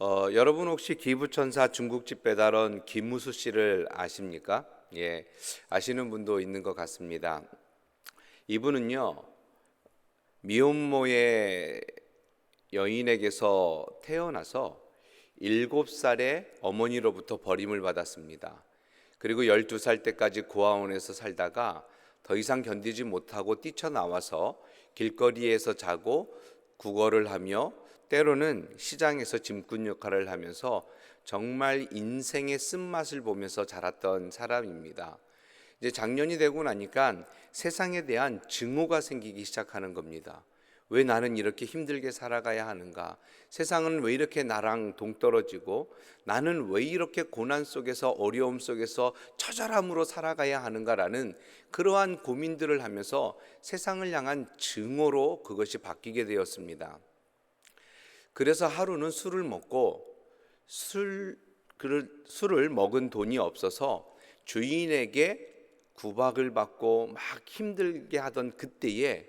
여러분 혹시 기부천사 중국집 배달원 김무수 씨를 아십니까? 예, 아시는 분도 있는 것 같습니다. 이분은요, 미혼모의 여인에게서 태어나서 7살에 어머니로부터 버림을 받았습니다. 그리고 12살 때까지 고아원에서 살다가 더 이상 견디지 못하고 뛰쳐나와서 길거리에서 자고 구걸을 하며 때로는 시장에서 짐꾼 역할을 하면서 정말 인생의 쓴맛을 보면서 자랐던 사람입니다. 이제 작년이 되고 나니까 세상에 대한 증오가 생기기 시작하는 겁니다. 왜 나는 이렇게 힘들게 살아가야 하는가? 세상은 왜 이렇게 나랑 동떨어지고 나는 왜 이렇게 고난 속에서 어려움 속에서 처절함으로 살아가야 하는가라는 그러한 고민들을 하면서 세상을 향한 증오로 그것이 바뀌게 되었습니다. 그래서 하루는 술을 먹고 술을 먹은 돈이 없어서 주인에게 구박을 받고 막 힘들게 하던 그때에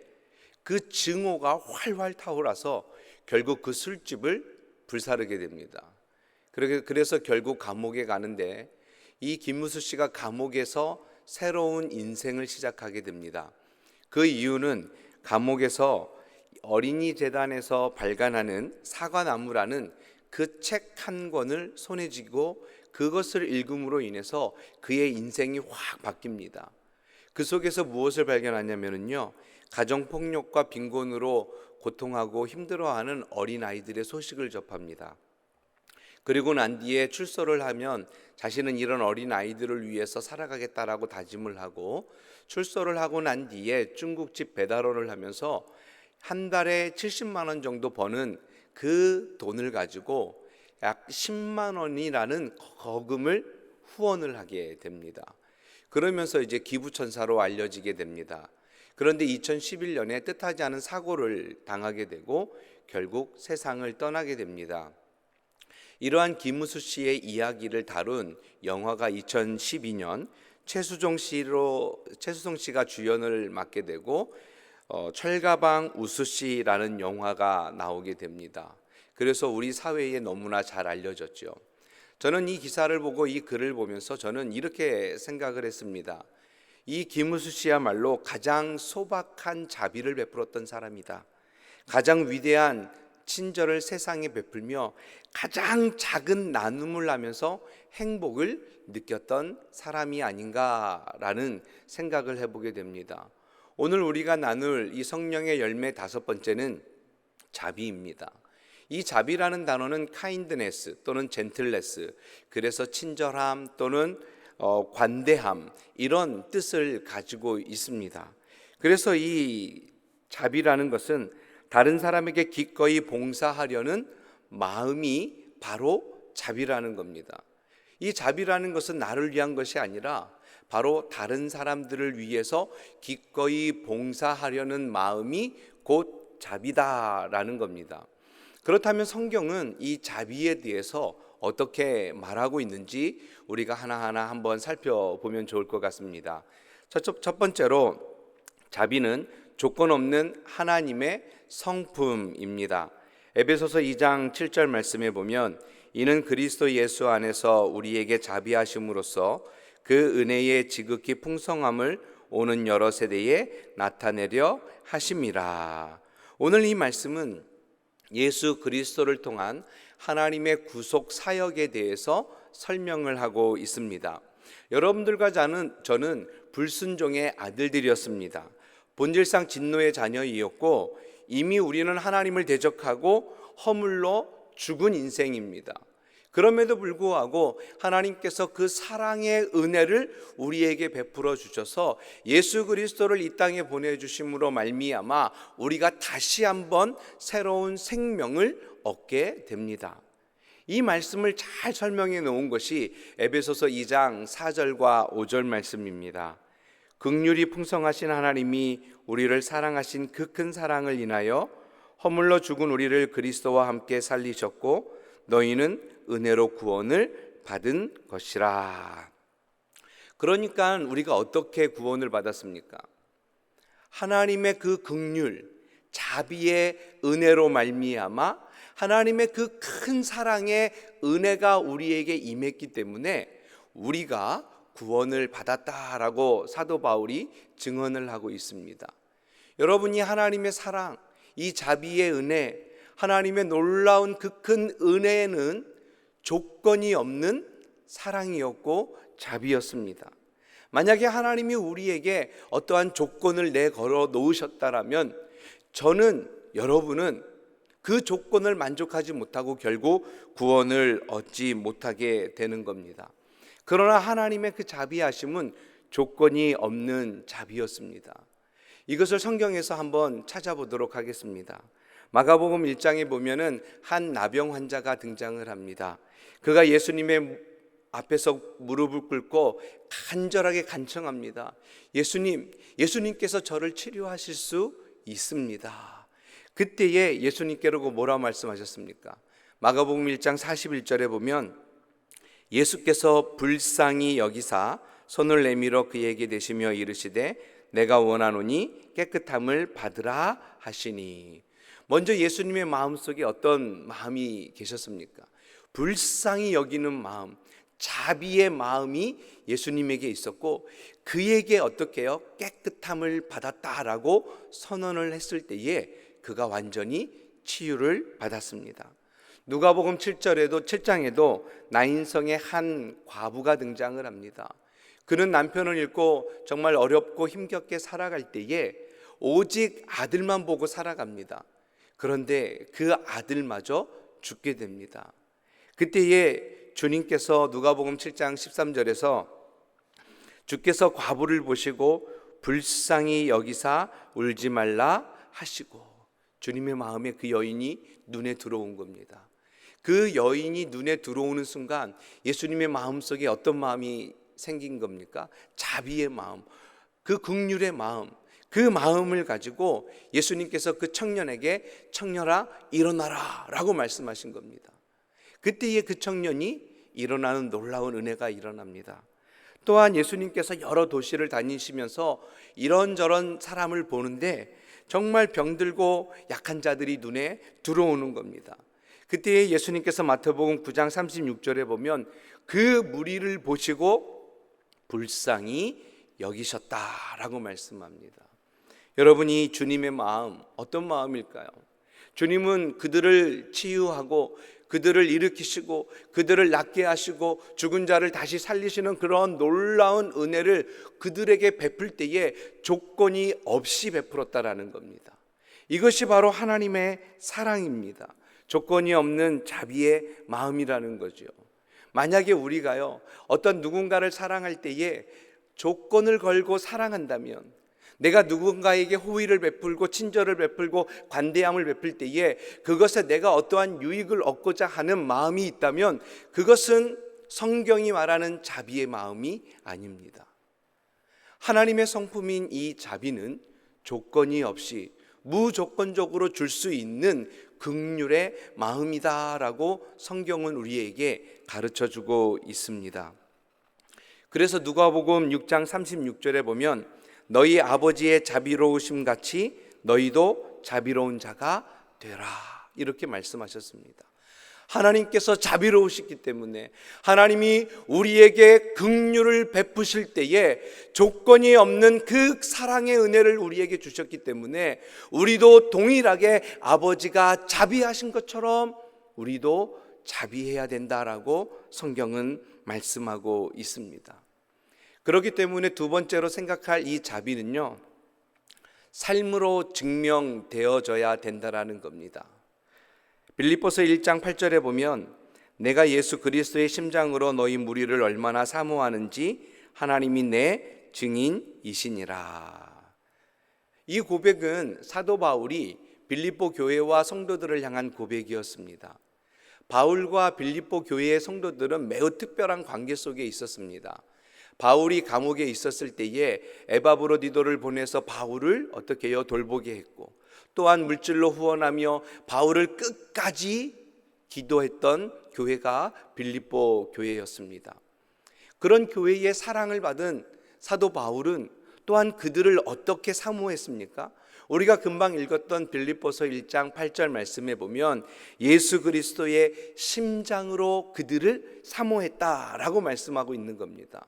그 증오가 활활 타올라서 결국 그 술집을 불사르게 됩니다. 그래서 결국 감옥에 가는데 이 김무수 씨가 감옥에서 새로운 인생을 시작하게 됩니다. 그 이유는 감옥에서 어린이 재단에서 발간하는 사과나무라는 그 책 한 권을 손에 쥐고 그것을 읽음으로 인해서 그의 인생이 확 바뀝니다. 그 속에서 무엇을 발견하냐면요, 가정폭력과 빈곤으로 고통하고 힘들어하는 어린아이들의 소식을 접합니다. 그리고 난 뒤에 출소를 하면 자신은 이런 어린아이들을 위해서 살아가겠다라고 다짐을 하고 출소를 하고 난 뒤에 중국집 배달원을 하면서 한 달에 70만 원 정도 버는 그 돈을 가지고 약 10만 원이라는 거금을 후원을 하게 됩니다. 그러면서 이제 기부천사로 알려지게 됩니다. 그런데 2011년에 뜻하지 않은 사고를 당하게 되고 결국 세상을 떠나게 됩니다. 이러한 김무수 씨의 이야기를 다룬 영화가 2012년 최수종 씨가 주연을 맡게 되고 철가방 우수 씨라는 영화가 나오게 됩니다. 그래서 우리 사회에 너무나 잘 알려졌죠. 저는 이 기사를 보고 이 글을 보면서 저는 이렇게 생각을 했습니다. 이 김무수 씨야말로 가장 소박한 자비를 베풀었던 사람이다. 가장 위대한 친절을 세상에 베풀며 가장 작은 나눔을 하면서 행복을 느꼈던 사람이 아닌가라는 생각을 해보게 됩니다. 오늘 우리가 나눌 이 성령의 열매 5번째는 자비입니다. 이 자비라는 단어는 kindness 또는 gentleness, 그래서 친절함 또는 관대함, 이런 뜻을 가지고 있습니다. 그래서 이 자비라는 것은 다른 사람에게 기꺼이 봉사하려는 마음이 바로 자비라는 겁니다. 이 자비라는 것은 나를 위한 것이 아니라 바로 다른 사람들을 위해서 기꺼이 봉사하려는 마음이 곧 자비다라는 겁니다. 그렇다면 성경은 이 자비에 대해서 어떻게 말하고 있는지 우리가 하나하나 한번 살펴보면 좋을 것 같습니다. 첫 번째로 자비는 조건 없는 하나님의 성품입니다. 에베소서 2장 7절 말씀에 보면 이는 그리스도 예수 안에서 우리에게 자비하심으로써 그 은혜의 지극히 풍성함을 오는 여러 세대에 나타내려 하심이라. 오늘 이 말씀은 예수 그리스도를 통한 하나님의 구속 사역에 대해서 설명을 하고 있습니다. 여러분들과 저는 불순종의 아들들이었습니다. 본질상 진노의 자녀이었고 이미 우리는 하나님을 대적하고 허물로 죽은 인생입니다. 그럼에도 불구하고 하나님께서 그 사랑의 은혜를 우리에게 베풀어 주셔서 예수 그리스도를 이 땅에 보내주심으로 말미암아 우리가 다시 한번 새로운 생명을 얻게 됩니다. 이 말씀을 잘 설명해 놓은 것이 에베소서 2장 4절과 5절 말씀입니다. 긍휼이 풍성하신 하나님이 우리를 사랑하신 그 큰 사랑을 인하여 허물로 죽은 우리를 그리스도와 함께 살리셨고 너희는 은혜로 구원을 받은 것이라. 그러니까 우리가 어떻게 구원을 받았습니까? 하나님의 그 긍휼, 자비의 은혜로 말미암아 하나님의 그 큰 사랑의 은혜가 우리에게 임했기 때문에 우리가 구원을 받았다라고 사도 바울이 증언을 하고 있습니다. 여러분이 하나님의 사랑, 이 자비의 은혜, 하나님의 놀라운 그 큰 은혜는 조건이 없는 사랑이었고 자비였습니다. 만약에 하나님이 우리에게 어떠한 조건을 내걸어 놓으셨다라면 저는, 여러분은 그 조건을 만족하지 못하고 결국 구원을 얻지 못하게 되는 겁니다. 그러나 하나님의 그 자비하심은 조건이 없는 자비였습니다. 이것을 성경에서 한번 찾아보도록 하겠습니다. 마가복음 1장에 보면은 한 나병 환자가 등장을 합니다. 그가 예수님의 앞에서 무릎을 꿇고 간절하게 간청합니다. 예수님께서 저를 치료하실 수 있습니다. 그때에 예수님께로 뭐라 말씀하셨습니까? 마가복음 1장 41절에 보면 예수께서 불쌍히 여기사 손을 내밀어 그에게 대시며 이르시되 내가 원하노니 깨끗함을 받으라 하시니. 먼저 예수님의 마음속에 어떤 마음이 계셨습니까? 불쌍히 여기는 마음, 자비의 마음이 예수님에게 있었고 그에게 어떻게 해요? 깨끗함을 받았다라고 선언을 했을 때에 그가 완전히 치유를 받았습니다. 누가복음 7장에도 나인성의 한 과부가 등장을 합니다. 그는 남편을 잃고 정말 어렵고 힘겹게 살아갈 때에 오직 아들만 보고 살아갑니다. 그런데 그 아들마저 죽게 됩니다. 그때에 주님께서 누가복음 7장 13절에서 주께서 과부를 보시고 불쌍히 여기사 울지 말라 하시고, 주님의 마음에 그 여인이 눈에 들어온 겁니다. 그 여인이 눈에 들어오는 순간 예수님의 마음속에 어떤 마음이 생긴 겁니까? 자비의 마음, 그 긍휼의 마음, 그 마음을 가지고 예수님께서 그 청년에게 청년아 일어나라 라고 말씀하신 겁니다. 그때에 그 청년이 일어나는 놀라운 은혜가 일어납니다. 또한 예수님께서 여러 도시를 다니시면서 이런저런 사람을 보는데 정말 병들고 약한 자들이 눈에 들어오는 겁니다. 그때 예수님께서 마태복음 9장 36절에 보면 그 무리를 보시고 불쌍히 여기셨다라고 말씀합니다. 여러분이 주님의 마음 어떤 마음일까요? 주님은 그들을 치유하고 그들을 일으키시고 그들을 낫게 하시고 죽은 자를 다시 살리시는 그런 놀라운 은혜를 그들에게 베풀 때에 조건이 없이 베풀었다라는 겁니다. 이것이 바로 하나님의 사랑입니다. 조건이 없는 자비의 마음이라는 거죠. 만약에 우리가요 어떤 누군가를 사랑할 때에 조건을 걸고 사랑한다면, 내가 누군가에게 호의를 베풀고 친절을 베풀고 관대함을 베풀 때에 그것에 내가 어떠한 유익을 얻고자 하는 마음이 있다면 그것은 성경이 말하는 자비의 마음이 아닙니다. 하나님의 성품인 이 자비는 조건이 없이 무조건적으로 줄 수 있는 긍휼의 마음이다라고 성경은 우리에게 가르쳐주고 있습니다. 그래서 누가복음 6장 36절에 보면 너희 아버지의 자비로우심 같이 너희도 자비로운 자가 되라 이렇게 말씀하셨습니다. 하나님께서 자비로우시기 때문에 하나님이 우리에게 긍휼을 베푸실 때에 조건이 없는 그 사랑의 은혜를 우리에게 주셨기 때문에 우리도 동일하게 아버지가 자비하신 것처럼 우리도 자비해야 된다라고 성경은 말씀하고 있습니다. 그렇기 때문에 두 번째로 생각할 이 자비는요, 삶으로 증명되어져야 된다라는 겁니다. 빌립보서 1장 8절에 보면 내가 예수 그리스도의 심장으로 너희 무리를 얼마나 사모하는지 하나님이 내 증인이시니라. 이 고백은 사도 바울이 빌립보 교회와 성도들을 향한 고백이었습니다. 바울과 빌립보 교회의 성도들은 매우 특별한 관계 속에 있었습니다. 바울이 감옥에 있었을 때에 에바브로디도를 보내서 바울을 어떻게 해요? 돌보게 했고, 또한 물질로 후원하며 바울을 끝까지 기도했던 교회가 빌립보 교회였습니다. 그런 교회의 사랑을 받은 사도 바울은 또한 그들을 어떻게 사모했습니까? 우리가 금방 읽었던 빌립보서 1장 8절 말씀에 보면 예수 그리스도의 심장으로 그들을 사모했다라고 말씀하고 있는 겁니다.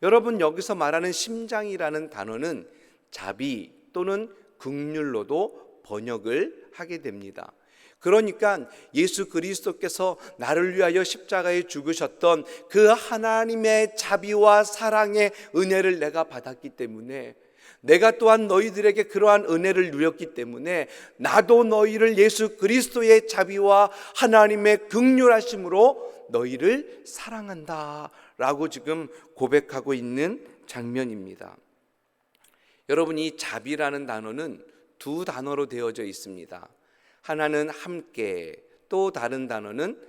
여러분, 여기서 말하는 심장이라는 단어는 자비 또는 긍휼로도 번역을 하게 됩니다. 그러니까 예수 그리스도께서 나를 위하여 십자가에 죽으셨던 그 하나님의 자비와 사랑의 은혜를 내가 받았기 때문에, 내가 또한 너희들에게 그러한 은혜를 누렸기 때문에 나도 너희를 예수 그리스도의 자비와 하나님의 긍휼하심으로 너희를 사랑한다 라고 지금 고백하고 있는 장면입니다. 여러분, 이 자비라는 단어는 두 단어로 되어져 있습니다. 하나는 함께, 또 다른 단어는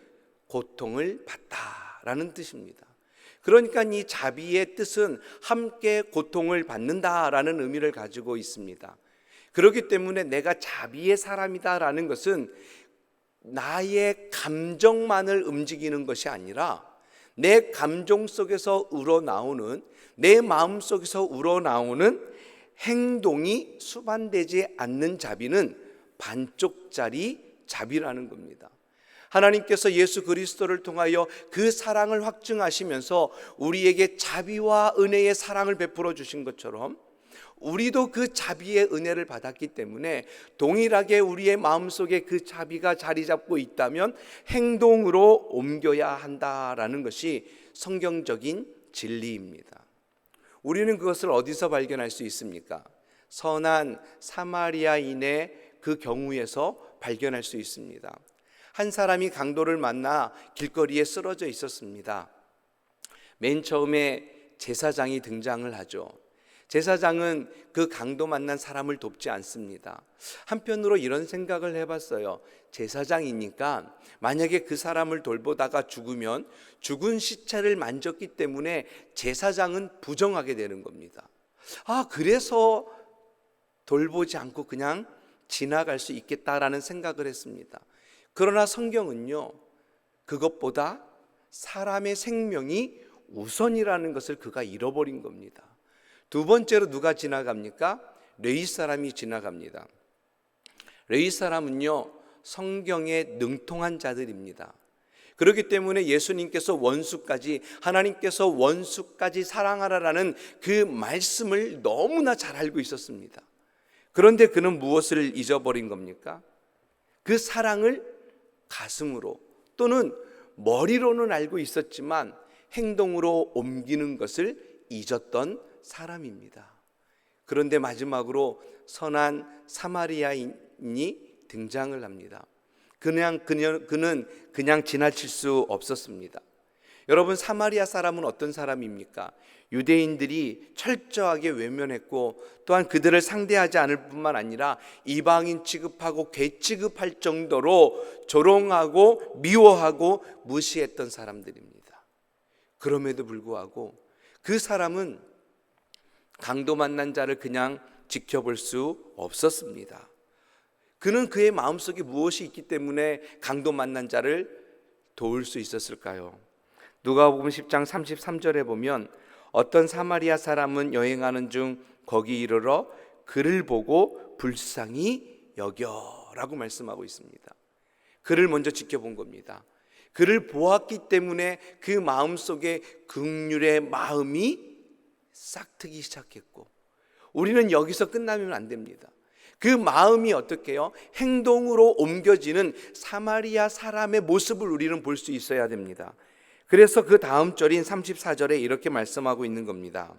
고통을 받다라는 뜻입니다. 그러니까 이 자비의 뜻은 함께 고통을 받는다라는 의미를 가지고 있습니다. 그렇기 때문에 내가 자비의 사람이다라는 것은 나의 감정만을 움직이는 것이 아니라 내 감정 속에서 우러나오는, 내 마음 속에서 우러나오는 행동이 수반되지 않는 자비는 반쪽짜리 자비라는 겁니다. 하나님께서 예수 그리스도를 통하여 그 사랑을 확증하시면서 우리에게 자비와 은혜의 사랑을 베풀어 주신 것처럼 우리도 그 자비의 은혜를 받았기 때문에 동일하게 우리의 마음속에 그 자비가 자리 잡고 있다면 행동으로 옮겨야 한다라는 것이 성경적인 진리입니다. 우리는 그것을 어디서 발견할 수 있습니까? 선한 사마리아인의 그 경우에서 발견할 수 있습니다. 한 사람이 강도를 만나 길거리에 쓰러져 있었습니다. 맨 처음에 제사장이 등장을 하죠. 제사장은 그 강도 만난 사람을 돕지 않습니다. 한편으로 이런 생각을 해봤어요. 제사장이니까 만약에 그 사람을 돌보다가 죽으면 죽은 시체를 만졌기 때문에 제사장은 부정하게 되는 겁니다. 그래서 돌보지 않고 그냥 지나갈 수 있겠다라는 생각을 했습니다. 그러나 성경은요, 그것보다 사람의 생명이 우선이라는 것을 그가 잃어버린 겁니다. 두 번째로 누가 지나갑니까? 레위 사람이 지나갑니다. 레위 사람은요, 성경에 능통한 자들입니다. 그렇기 때문에 예수님께서 하나님께서 원수까지 사랑하라라는 그 말씀을 너무나 잘 알고 있었습니다. 그런데 그는 무엇을 잊어버린 겁니까? 그 사랑을 가슴으로 또는 머리로는 알고 있었지만 행동으로 옮기는 것을 잊었던 사람입니다. 그런데 마지막으로 선한 사마리아인이 등장을 합니다. 그는 그냥 지나칠 수 없었습니다. 여러분, 사마리아 사람은 어떤 사람입니까? 유대인들이 철저하게 외면했고 또한 그들을 상대하지 않을 뿐만 아니라 이방인 취급하고 개 취급할 정도로 조롱하고 미워하고 무시했던 사람들입니다. 그럼에도 불구하고 그 사람은 강도 만난 자를 그냥 지켜볼 수 없었습니다. 그는 그의 마음속에 무엇이 있기 때문에 강도 만난 자를 도울 수 있었을까요? 누가복음 10장 33절에 보면 어떤 사마리아 사람은 여행하는 중 거기 이르러 그를 보고 불쌍히 여겨라고 말씀하고 있습니다. 그를 먼저 지켜본 겁니다. 그를 보았기 때문에 그 마음속에 긍휼의 마음이 싹트기 시작했고, 우리는 여기서 끝나면 안 됩니다. 그 마음이 어떻게 해요? 행동으로 옮겨지는 사마리아 사람의 모습을 우리는 볼 수 있어야 됩니다. 그래서 그 다음 절인 34절에 이렇게 말씀하고 있는 겁니다.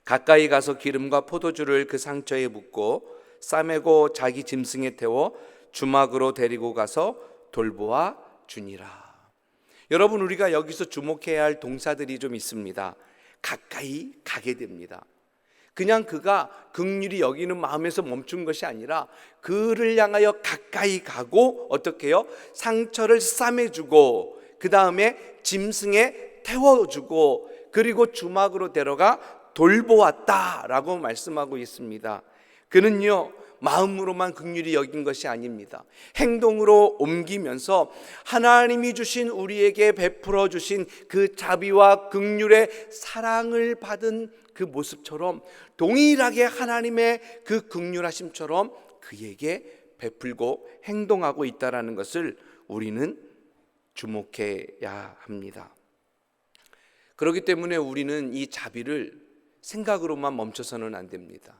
가까이 가서 기름과 포도주를 그 상처에 붓고 싸매고 자기 짐승에 태워 주막으로 데리고 가서 돌보아 주니라. 여러분, 우리가 여기서 주목해야 할 동사들이 좀 있습니다. 가까이 가게 됩니다. 그냥 그가 긍휼히 여기는 마음에서 멈춘 것이 아니라 그를 향하여 가까이 가고 어떻게 해요? 상처를 싸매주고 그 다음에 짐승에 태워주고 그리고 주막으로 데려가 돌보았다라고 말씀하고 있습니다. 그는요, 마음으로만 긍휼히 여긴 것이 아닙니다. 행동으로 옮기면서 하나님이 주신, 우리에게 베풀어 주신 그 자비와 긍휼의 사랑을 받은 그 모습처럼 동일하게 하나님의 그 긍휼하심처럼 그에게 베풀고 행동하고 있다라는 것을 우리는 주목해야 합니다. 그렇기 때문에 우리는 이 자비를 생각으로만 멈춰서는 안 됩니다.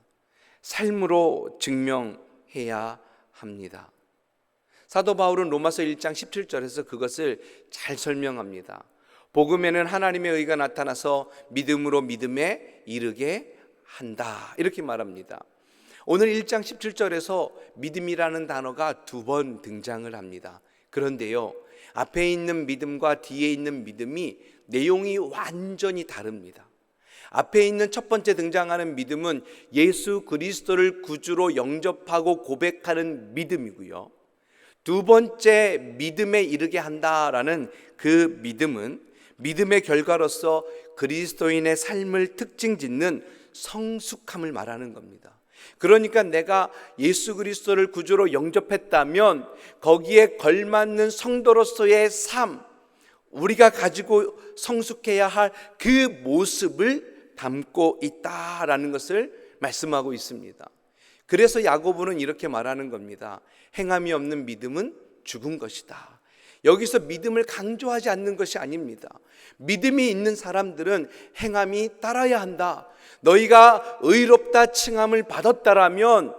삶으로 증명해야 합니다. 사도 바울은 로마서 1장 17절에서 그것을 잘 설명합니다. 복음에는 하나님의 의가 나타나서 믿음으로 믿음에 이르게 한다, 이렇게 말합니다. 오늘 1장 17절에서 믿음이라는 단어가 2번 등장을 합니다. 그런데요, 앞에 있는 믿음과 뒤에 있는 믿음이 내용이 완전히 다릅니다. 앞에 있는 첫 번째 등장하는 믿음은 예수 그리스도를 구주로 영접하고 고백하는 믿음이고요, 두 번째 믿음에 이르게 한다라는 그 믿음은 믿음의 결과로서 그리스도인의 삶을 특징 짓는 성숙함을 말하는 겁니다. 그러니까 내가 예수 그리스도를 구주로 영접했다면 거기에 걸맞는 성도로서의 삶, 우리가 가지고 성숙해야 할 그 모습을 담고 있다라는 것을 말씀하고 있습니다. 그래서 야고보는 이렇게 말하는 겁니다. 행함이 없는 믿음은 죽은 것이다. 여기서 믿음을 강조하지 않는 것이 아닙니다. 믿음이 있는 사람들은 행함이 따라야 한다. 너희가 의롭다 칭함을 받았다라면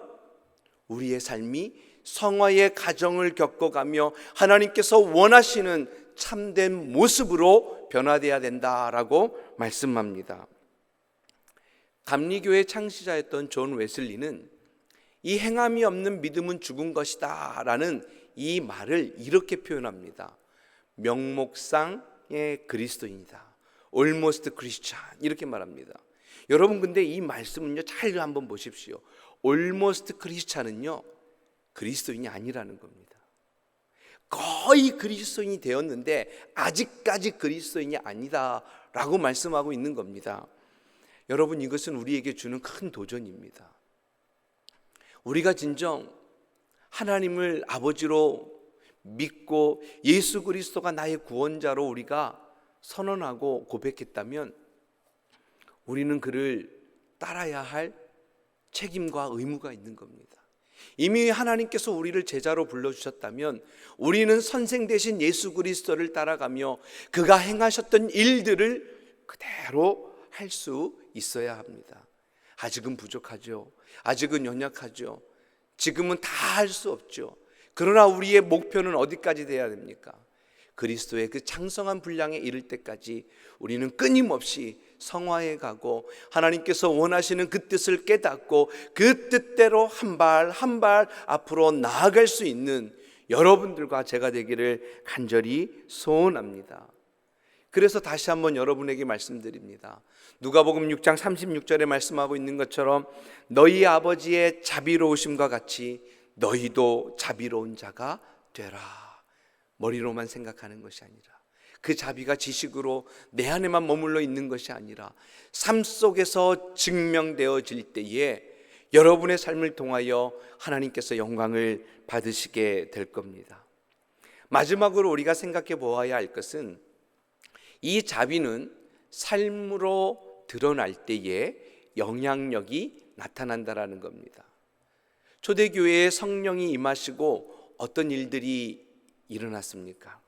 우리의 삶이 성화의 가정을 겪어가며 하나님께서 원하시는 참된 모습으로 변화되어야 된다라고 말씀합니다. 감리교의 창시자였던 존 웨슬리는 이 행함이 없는 믿음은 죽은 것이다 라는 이 말을 이렇게 표현합니다. 명목상의 그리스도인이다. Almost Christian, 이렇게 말합니다. 여러분, 근데 이 말씀은요, 잘 한번 보십시오. Almost Christian은요, 그리스도인이 아니라는 겁니다. 거의 그리스도인이 되었는데 아직까지 그리스도인이 아니다 라고 말씀하고 있는 겁니다. 여러분, 이것은 우리에게 주는 큰 도전입니다. 우리가 진정 하나님을 아버지로 믿고 예수 그리스도가 나의 구원자로 우리가 선언하고 고백했다면 우리는 그를 따라야 할 책임과 의무가 있는 겁니다. 이미 하나님께서 우리를 제자로 불러주셨다면 우리는 선생 되신 예수 그리스도를 따라가며 그가 행하셨던 일들을 그대로 할 수 있어야 합니다. 아직은 부족하죠. 아직은 연약하죠. 지금은 다 할 수 없죠. 그러나 우리의 목표는 어디까지 돼야 됩니까? 그리스도의 그 창성한 분량에 이를 때까지 우리는 끊임없이 성화해 가고 하나님께서 원하시는 그 뜻을 깨닫고 그 뜻대로 한 발 한 발 앞으로 나아갈 수 있는 여러분들과 제가 되기를 간절히 소원합니다. 그래서 다시 한번 여러분에게 말씀드립니다. 누가복음 6장 36절에 말씀하고 있는 것처럼 너희 아버지의 자비로우심과 같이 너희도 자비로운 자가 되라. 머리로만 생각하는 것이 아니라, 그 자비가 지식으로 내 안에만 머물러 있는 것이 아니라 삶 속에서 증명되어질 때에 여러분의 삶을 통하여 하나님께서 영광을 받으시게 될 겁니다. 마지막으로 우리가 생각해 보아야 할 것은 이 자비는 삶으로 드러날 때에 영향력이 나타난다라는 겁니다. 초대교회에 성령이 임하시고 어떤 일들이 일어났습니까?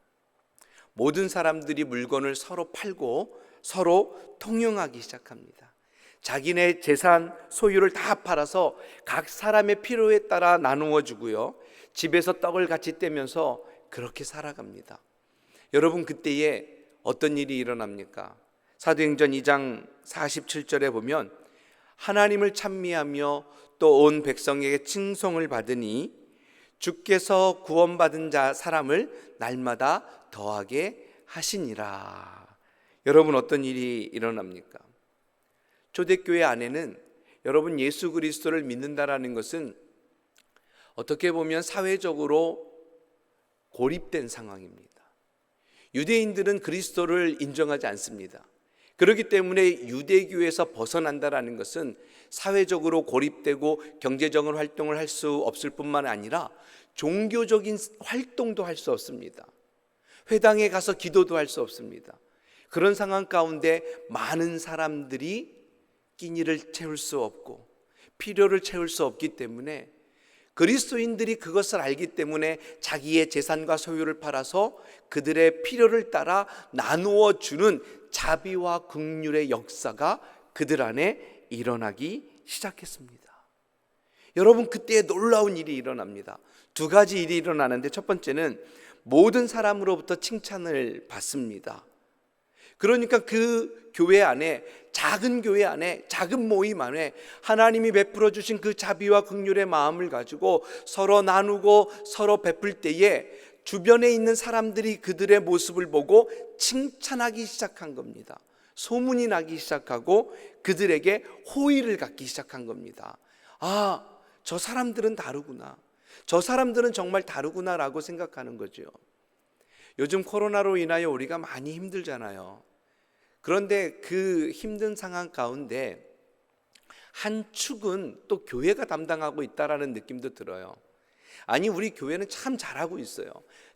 모든 사람들이 물건을 서로 팔고 서로 통용하기 시작합니다. 자기네 재산 소유를 다 팔아서 각 사람의 필요에 따라 나누어 주고요, 집에서 떡을 같이 떼면서 그렇게 살아갑니다. 여러분, 그때에 어떤 일이 일어납니까? 사도행전 2장 47절에 보면 하나님을 찬미하며 또 온 백성에게 칭송을 받으니 주께서 구원받은 자 사람을 날마다 더하게 하시니라. 여러분, 어떤 일이 일어납니까? 초대교회 안에는 여러분, 예수 그리스도를 믿는다라는 것은 어떻게 보면 사회적으로 고립된 상황입니다. 유대인들은 그리스도를 인정하지 않습니다. 그렇기 때문에 유대교에서 벗어난다라는 것은 사회적으로 고립되고 경제적인 활동을 할 수 없을 뿐만 아니라 종교적인 활동도 할 수 없습니다. 회당에 가서 기도도 할 수 없습니다. 그런 상황 가운데 많은 사람들이 끼니를 채울 수 없고 필요를 채울 수 없기 때문에 그리스도인들이 그것을 알기 때문에 자기의 재산과 소유를 팔아서 그들의 필요를 따라 나누어 주는 자비와 긍휼의 역사가 그들 안에 일어나기 시작했습니다. 여러분, 그때에 놀라운 일이 일어납니다. 두 가지 일이 일어나는데, 첫 번째는 모든 사람으로부터 칭찬을 받습니다. 그러니까 그 교회 안에, 작은 교회 안에, 작은 모임 안에 하나님이 베풀어 주신 그 자비와 긍휼의 마음을 가지고 서로 나누고 서로 베풀 때에 주변에 있는 사람들이 그들의 모습을 보고 칭찬하기 시작한 겁니다. 소문이 나기 시작하고 그들에게 호의를 갖기 시작한 겁니다. 아, 저 사람들은 다르구나, 저 사람들은 정말 다르구나라고 생각하는 거죠. 요즘 코로나로 인하여 우리가 많이 힘들잖아요. 그런데 그 힘든 상황 가운데 한 축은 또 교회가 담당하고 있다라는 느낌도 들어요. 아니, 우리 교회는 참 잘하고 있어요.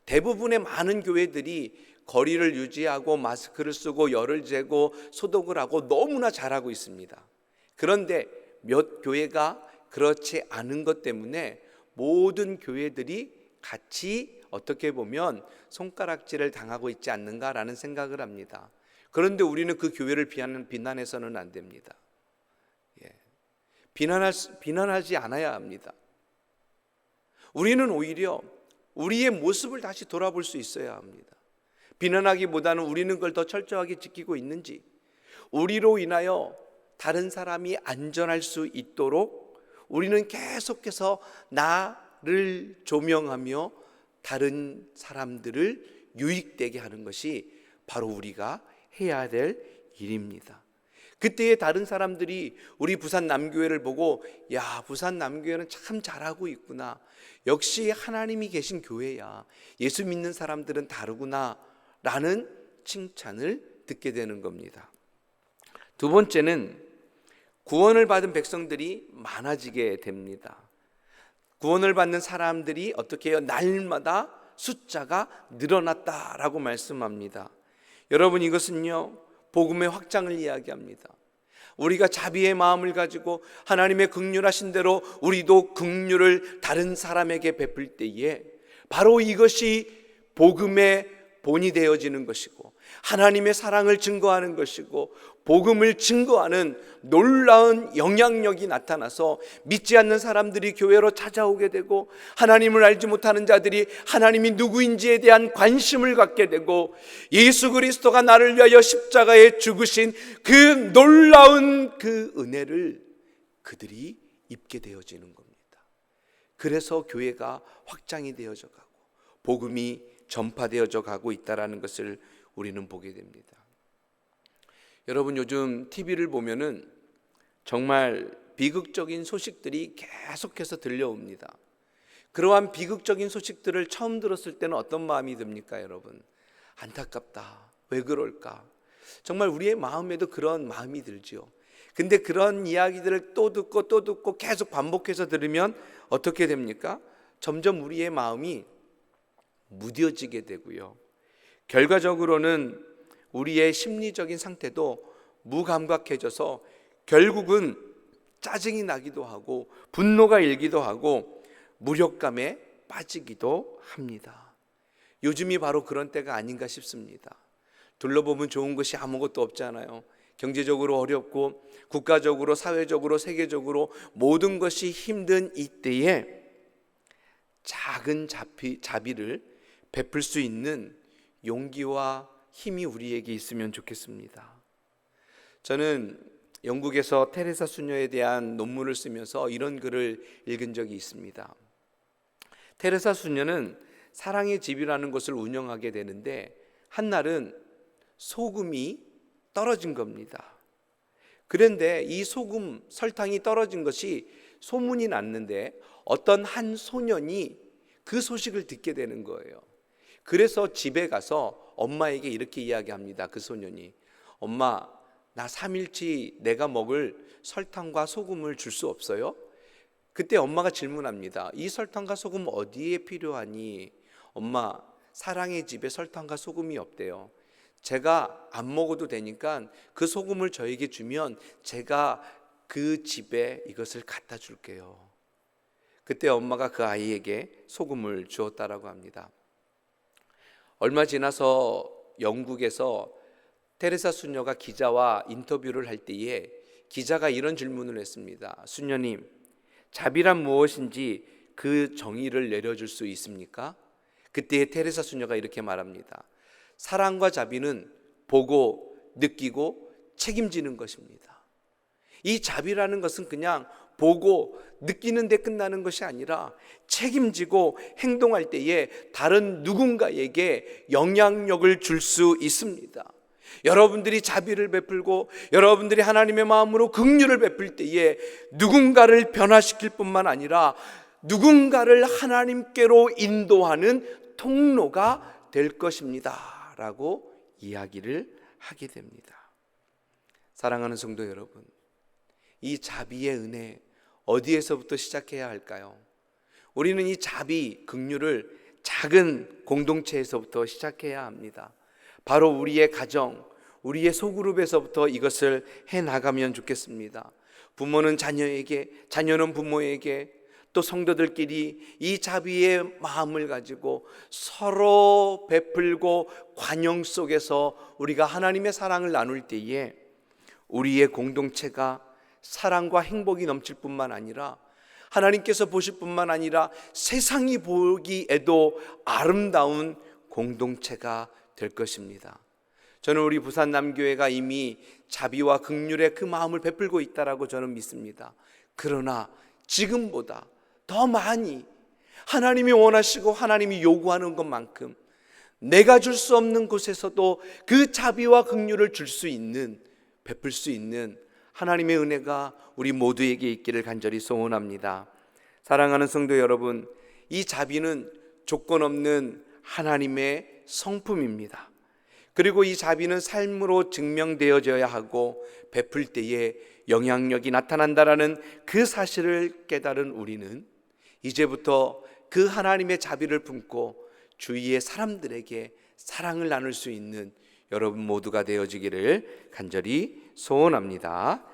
대부분의 많은 교회들이 거리를 유지하고 마스크를 쓰고 열을 재고 소독을 하고 너무나 잘하고 있습니다. 그런데 몇 교회가 그렇지 않은 것 때문에 모든 교회들이 같이 어떻게 보면 손가락질을 당하고 있지 않는가라는 생각을 합니다. 그런데 우리는 그 교회를 비난해서는 안 됩니다. 비난하지 않아야 합니다. 우리는 오히려 우리의 모습을 다시 돌아볼 수 있어야 합니다. 비난하기보다는 우리는 그걸 더 철저하게 지키고 있는지, 우리로 인하여 다른 사람이 안전할 수 있도록 우리는 계속해서 나를 조명하며 다른 사람들을 유익되게 하는 것이 바로 우리가 해야 될 일입니다. 그때에 다른 사람들이 우리 부산 남교회를 보고, 야, 부산 남교회는 참 잘하고 있구나, 역시 하나님이 계신 교회야, 예수 믿는 사람들은 다르구나 라는 칭찬을 듣게 되는 겁니다. 두 번째는 구원을 받은 백성들이 많아지게 됩니다. 구원을 받는 사람들이 어떻게 해요? 날마다 숫자가 늘어났다라고 말씀합니다. 여러분, 이것은요, 복음의 확장을 이야기합니다. 우리가 자비의 마음을 가지고 하나님의 긍휼하신 대로 우리도 긍휼을 다른 사람에게 베풀 때에 바로 이것이 복음의 본이 되어지는 것이고 하나님의 사랑을 증거하는 것이고 복음을 증거하는 놀라운 영향력이 나타나서 믿지 않는 사람들이 교회로 찾아오게 되고 하나님을 알지 못하는 자들이 하나님이 누구인지에 대한 관심을 갖게 되고 예수 그리스도가 나를 위하여 십자가에 죽으신 그 놀라운 그 은혜를 그들이 입게 되어지는 겁니다. 그래서 교회가 확장이 되어져 가고 복음이 전파되어져 가고 있다는 것을 우리는 보게 됩니다. 여러분, 요즘 TV를 보면은 정말 비극적인 소식들이 계속해서 들려옵니다. 그러한 비극적인 소식들을 처음 들었을 때는 어떤 마음이 듭니까, 여러분? 안타깝다. 왜 그럴까? 정말 우리의 마음에도 그런 마음이 들지요. 근데 그런 이야기들을 또 듣고 계속 반복해서 들으면 어떻게 됩니까? 점점 우리의 마음이 무뎌지게 되고요. 결과적으로는 우리의 심리적인 상태도 무감각해져서 결국은 짜증이 나기도 하고 분노가 일기도 하고 무력감에 빠지기도 합니다. 요즘이 바로 그런 때가 아닌가 싶습니다. 둘러보면 좋은 것이 아무것도 없잖아요. 경제적으로 어렵고 국가적으로, 사회적으로, 세계적으로 모든 것이 힘든 이때에 작은 자비를 베풀 수 있는 용기와 힘이 우리에게 있으면 좋겠습니다. 저는 영국에서 테레사 수녀에 대한 논문을 쓰면서 이런 글을 읽은 적이 있습니다. 테레사 수녀는 사랑의 집이라는 곳을 운영하게 되는데 한날은 소금이 떨어진 겁니다. 그런데 이 소금, 설탕이 떨어진 것이 소문이 났는데 어떤 한 소년이 그 소식을 듣게 되는 거예요. 그래서 집에 가서 엄마에게 이렇게 이야기합니다. 그 소년이, 엄마, 나 3일치 내가 먹을 설탕과 소금을 줄 수 없어요? 그때 엄마가 질문합니다. 이 설탕과 소금 어디에 필요하니? 엄마, 사랑의 집에 설탕과 소금이 없대요. 제가 안 먹어도 되니까 그 소금을 저에게 주면 제가 그 집에 이것을 갖다 줄게요. 그때 엄마가 그 아이에게 소금을 주었다라고 합니다. 얼마 지나서 영국에서 테레사 수녀가 기자와 인터뷰를 할 때에 기자가 이런 질문을 했습니다. 수녀님, 자비란 무엇인지 그 정의를 내려줄 수 있습니까? 그때 테레사 수녀가 이렇게 말합니다. 사랑과 자비는 보고 느끼고 책임지는 것입니다. 이 자비라는 것은 그냥 보고 느끼는 데 끝나는 것이 아니라 책임지고 행동할 때에 다른 누군가에게 영향력을 줄 수 있습니다. 여러분들이 자비를 베풀고 여러분들이 하나님의 마음으로 긍휼을 베풀 때에 누군가를 변화시킬 뿐만 아니라 누군가를 하나님께로 인도하는 통로가 될 것입니다 라고 이야기를 하게 됩니다. 사랑하는 성도 여러분, 이 자비의 은혜 어디에서부터 시작해야 할까요? 우리는 이 자비, 긍휼을 작은 공동체에서부터 시작해야 합니다. 바로 우리의 가정, 우리의 소그룹에서부터 이것을 해나가면 좋겠습니다. 부모는 자녀에게, 자녀는 부모에게, 또 성도들끼리 이 자비의 마음을 가지고 서로 베풀고 관용 속에서 우리가 하나님의 사랑을 나눌 때에 우리의 공동체가 사랑과 행복이 넘칠 뿐만 아니라 하나님께서 보실 뿐만 아니라 세상이 보기에도 아름다운 공동체가 될 것입니다. 저는 우리 부산 남교회가 이미 자비와 긍휼의 그 마음을 베풀고 있다라고 저는 믿습니다. 그러나 지금보다 더 많이 하나님이 원하시고 하나님이 요구하는 것만큼 내가 줄 수 없는 곳에서도 그 자비와 긍휼을 줄 수 있는, 베풀 수 있는 하나님의 은혜가 우리 모두에게 있기를 간절히 소원합니다. 사랑하는 성도 여러분, 이 자비는 조건 없는 하나님의 성품입니다. 그리고 이 자비는 삶으로 증명되어져야 하고 베풀 때에 영향력이 나타난다라는 그 사실을 깨달은 우리는 이제부터 그 하나님의 자비를 품고 주위의 사람들에게 사랑을 나눌 수 있는 여러분 모두가 되어지기를 간절히 소원합니다.